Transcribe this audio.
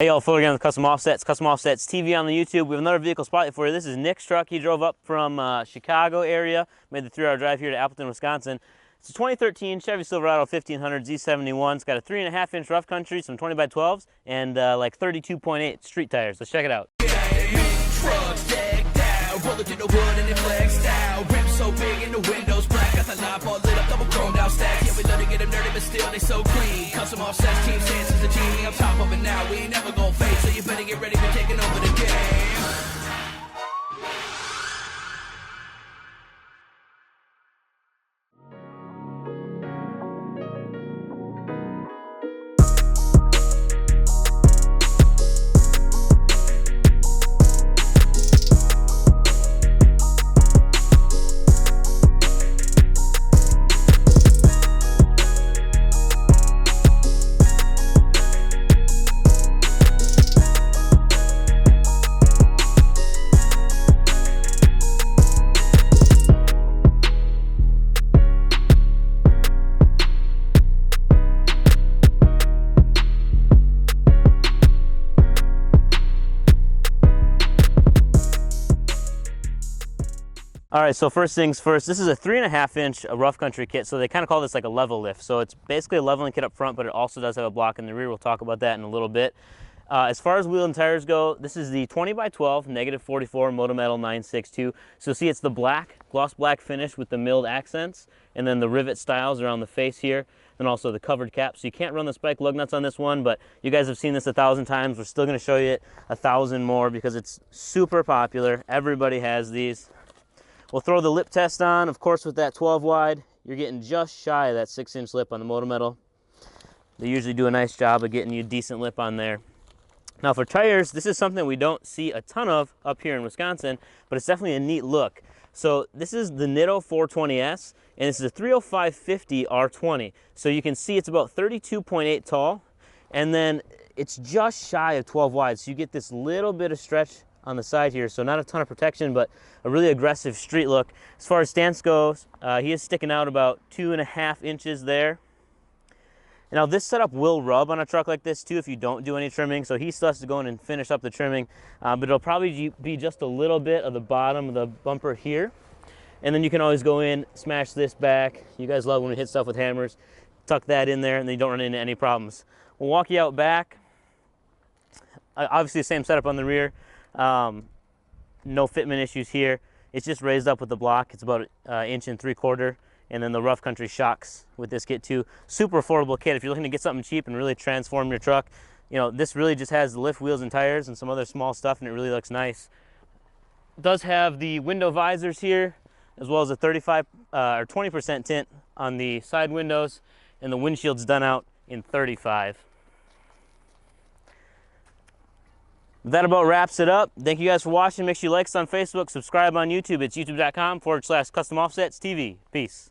Hey y'all, Phil again with Custom Offsets TV on the YouTube. We have another vehicle spotlight for you. This is Nick's truck. He drove up from Chicago area, made the 3-hour drive here to Appleton, Wisconsin. It's a 2013 Chevy Silverado 1500 Z71. It's got a 3.5-inch rough country, some 20x12s, and like 32.8 street tires. Let's check it out. Roll it in the wood and it flexed out. Rims so big in the windows black. Got the knob all lit up, double chromed out stacks. Yeah, we love to get them dirty, but still they so clean. Custom Offsets team stands as the team. I'm top of it now. We ain't never gonna fade, so you better get ready for taking over the game. All right, so first things first, this is a 3.5-inch rough country kit, so they kind of call this like a level lift. So it's basically a leveling kit up front, but it also does have a block in the rear. We'll talk about that in a little bit. As far as wheel and tires go, this is the 20x12 -44 Moto Metal 962. So see, it's the black, gloss black finish with the milled accents, and then the rivet styles around the face here, and also the covered cap. So you can't run the spike lug nuts on this one, but you guys have seen this 1,000 times. We're still gonna show you it 1,000 more because it's super popular. Everybody has these. We'll throw the lip test on. Of course, with that 12 wide, you're getting just shy of that 6-inch lip on the Moto Metal. They usually do a nice job of getting you a decent lip on there. Now for tires, this is something we don't see a ton of up here in Wisconsin, but it's definitely a neat look. So this is the Nitto 420S, and this is a 305/50 R20. So you can see it's about 32.8 tall, and then it's just shy of 12 wide. So you get this little bit of stretch on the side here, so not a ton of protection, but a really aggressive street look. As far as stance goes, he is sticking out about 2.5 inches there. Now this setup will rub on a truck like this too if you don't do any trimming, so he still has to go in and finish up the trimming, but it'll probably be just a little bit of the bottom of the bumper here, and then you can always go in, smash this back. You guys love when we hit stuff with hammers. Tuck that in there and then you don't run into any problems. We'll walk you out back. Obviously the same setup on the rear. No fitment issues here. It's just raised up with the block. It's about 1.75 inches, and then the rough country shocks with this kit too. Super affordable kit. If you're looking to get something cheap and really transform your truck, you know, this really just has the lift wheels and tires and some other small stuff, and it really looks nice. It does have the window visors here, as well as a 35 or 20% tint on the side windows, and the windshield's done out in 35. That about wraps it up. Thank you guys for watching. Make sure you like us on Facebook, subscribe on YouTube. It's youtube.com/Custom Offsets TV. Peace.